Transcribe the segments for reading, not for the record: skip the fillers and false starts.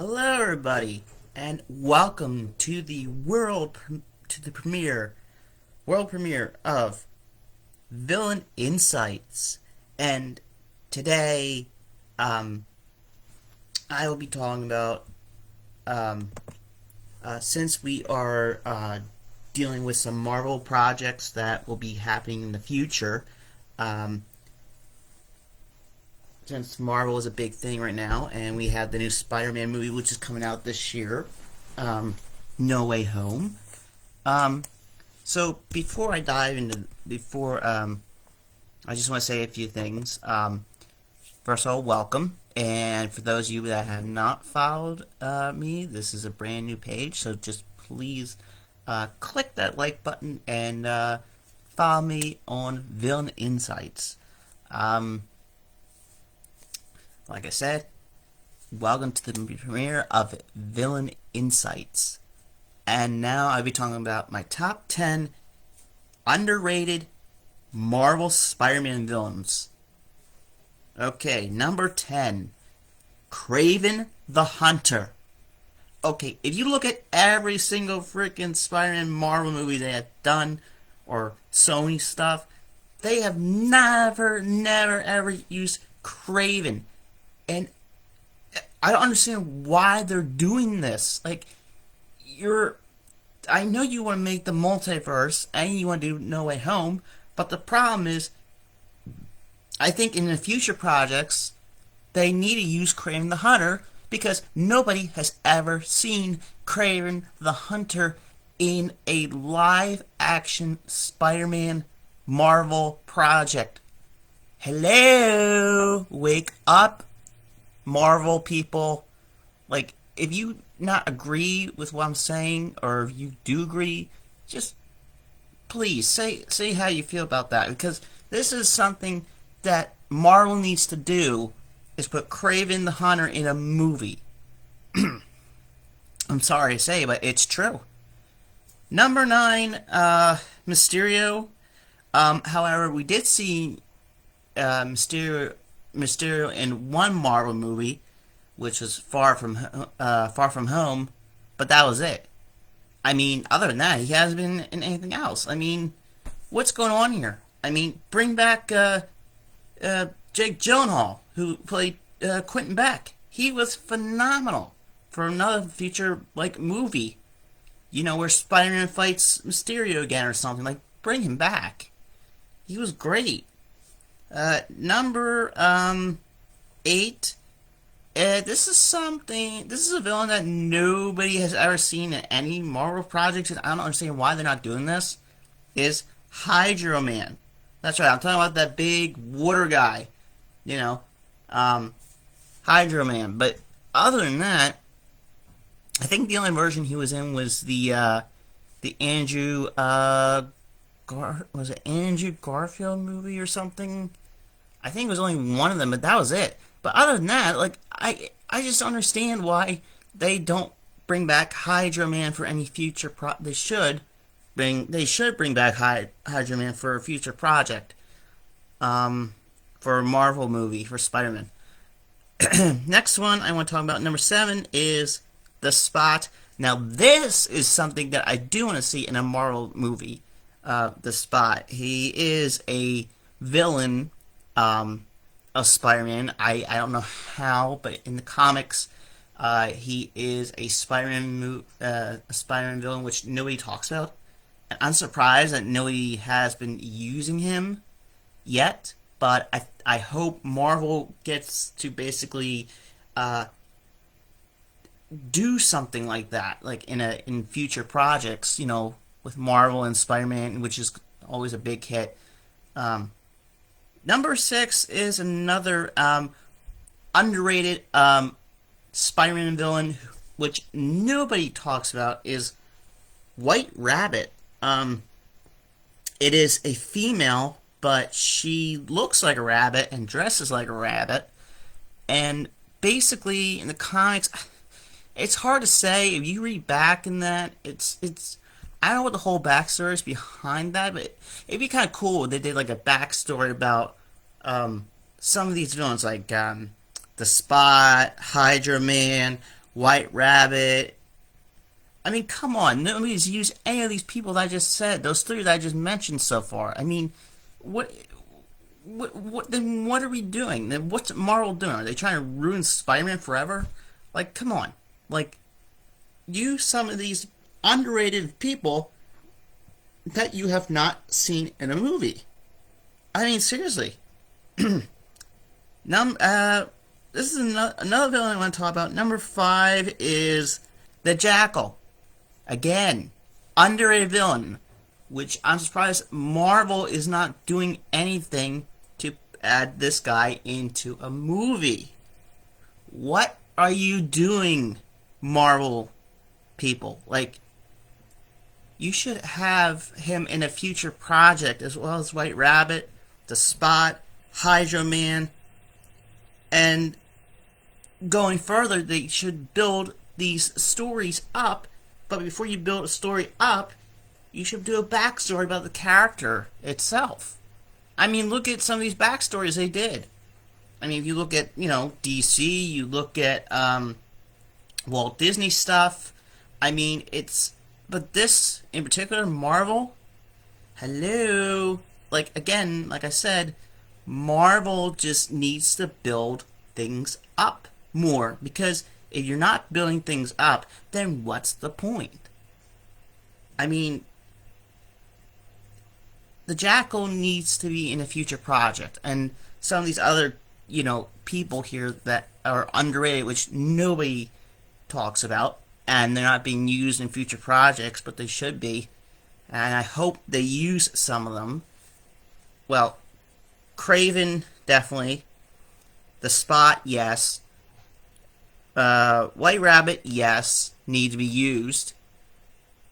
Hello, everybody, and welcome to the world premiere of Villain Insights. And today, um, I will be talking about since we are dealing with some Marvel projects that will be happening in the future. Um, since Marvel is a big thing right now, and we have the new Spider-Man movie, which is coming out this year, No Way Home. Um, so before I dive into I just want to say a few things. First of all, welcome, and for those of you that have not followed me, this is a brand new page, so just please click that like button and follow me on Villain Insights. Like I said, welcome to the premiere of Villain Insights. And now I'll be talking about my top 10 underrated Marvel Spider-Man villains. Okay, number 10, Kraven the Hunter. Okay, if you look at every single freaking Spider-Man Marvel movie they have done, or Sony stuff, they have never, ever used Kraven. And I don't understand why they're doing this. Like, I know you want to make the multiverse and you want to do No Way Home, but the problem is, I think in the future projects, they need to use Kraven the Hunter because nobody has ever seen Kraven the Hunter in a live action Spider-Man Marvel project. Hello, wake up, Marvel people. Like, if you not agree with what I'm saying, or if you do agree, just please say how you feel about that, because this is something that Marvel needs to do, is put Kraven the Hunter in a movie. I'm sorry to say, but it's true. Number 9, Mysterio. However, we did see Mysterio in one Marvel movie, which was Far From Home, but that was it. I mean, other than that, he hasn't been in anything else. I mean, what's going on here? I mean, bring back Jake Gyllenhaal, who played Quentin Beck. He was phenomenal for another future movie. You know, where Spider-Man fights Mysterio again or something. Like, bring him back. He was great. Number 8. This is a villain that nobody has ever seen in any Marvel projects, and I don't understand why they're not doing this. Is Hydro Man. That's right, I'm talking about that big water guy. You know, Hydro Man. But other than that, I think the only version he was in was the Andrew was it Andrew Garfield movie or something? I think it was only one of them, but that was it. But other than that, like, I just don't understand why they don't bring back Hydro Man for any future they should bring back Hydro Man for a future project. For a Marvel movie for Spider-Man. Next one I want to talk about, number 7, is The Spot. Now this is something that I do want to see in a Marvel movie. The Spot. He is a villain of Spider-Man. I don't know how, but in the comics, he is a Spider-Man villain, which nobody talks about. And I'm surprised that nobody has been using him yet. But I hope Marvel gets to basically do something like that, like in future projects. You know, with Marvel and Spider-Man, which is always a big hit. Number 6 is another underrated Spider-Man villain, which nobody talks about, is White Rabbit. It is a female, but she looks like a rabbit and dresses like a rabbit. And basically, in the comics, it's hard to say. If you read back in that, it's I don't know what the whole backstory is behind that, but it'd be kind of cool if they did like a backstory about some of these villains, like The Spot, Hydro Man, White Rabbit. I mean, come on. Nobody's used any of these people that I just said. Those three that I just mentioned so far. I mean, what, then what are we doing? Then what's Marvel doing? Are they trying to ruin Spider-Man forever? Like, come on. Like, use some of these underrated people that you have not seen in a movie. I mean, seriously. Num this is another villain I want to talk about. Number 5 is the Jackal. Again, underrated villain, which I'm surprised Marvel is not doing anything to add this guy into a movie. What are you doing, Marvel people? Like, you should have him in a future project as well as White Rabbit, The Spot, Hydro Man, and going further, they should build these stories up. But before you build a story up, you should do a backstory about the character itself. I mean, look at some of these backstories they did. I mean, if you look at, DC, you look at Walt Disney stuff. I mean, but this, in particular, Marvel, hello. Like, again, like I said, Marvel just needs to build things up more. Because if you're not building things up, then what's the point? I mean, the Jackal needs to be in a future project. And some of these other, people here that are underrated, which nobody talks about, and they're not being used in future projects, but they should be. And I hope they use some of them. Well, Craven, definitely. The Spot, yes. White Rabbit, yes, need to be used.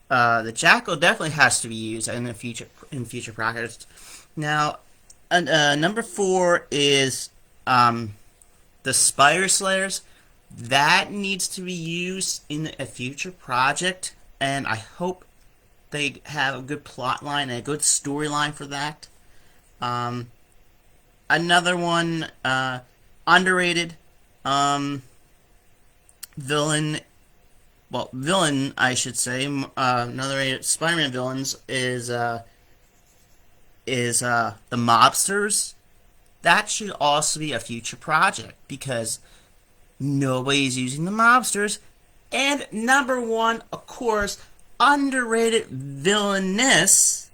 The Jackal definitely has to be used in future projects. Now, number 4 is the Spider Slayers. That needs to be used in a future project, and I hope they have a good plot line and a good storyline for that. Another one, underrated villain, I should say. Another Spider-Man villains is the mobsters. That should also be a future project because nobody's using the mobsters. And number 1, of course, underrated villainess.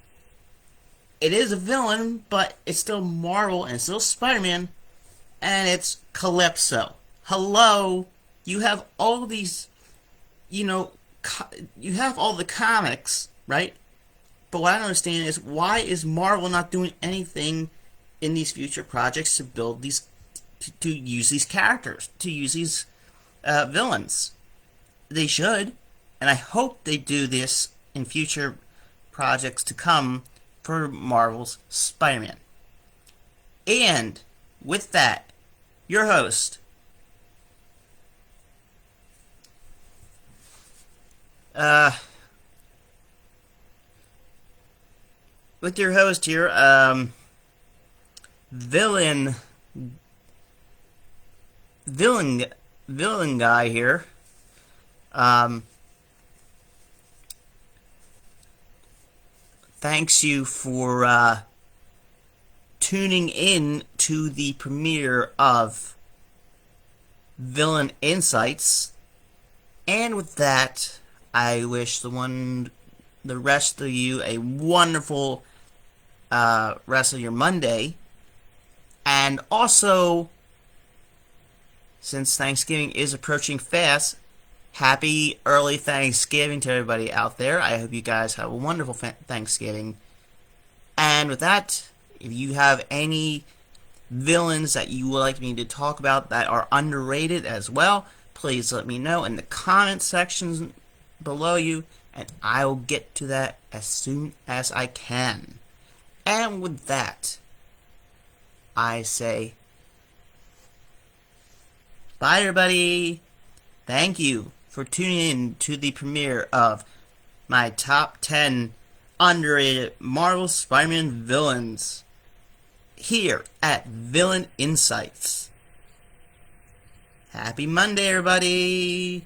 It is a villain, but it's still Marvel and it's still Spider-Man, and it's Calypso. Hello, you have all these, you have all the comics, right? But what I don't understand is why is Marvel not doing anything in these future projects to build these, to use these characters, to use these villains? They should, and I hope they do this in future projects to come for Marvel's Spider-Man. And with that, your host, with your host here, villain guy here. Thanks you for tuning in to the premiere of Villain Insights. And with that, I wish the rest of you a wonderful rest of your Monday. And also, since Thanksgiving is approaching fast, happy early Thanksgiving to everybody out there. I hope you guys have a wonderful Thanksgiving. And with that, if you have any villains that you would like me to talk about that are underrated as well, please let me know in the comment sections below you, and I will get to that as soon as I can. And with that, I say bye, everybody. Thank you for tuning in to the premiere of my top 10 underrated Marvel Spider-Man villains here at Villain Insights. Happy Monday, everybody!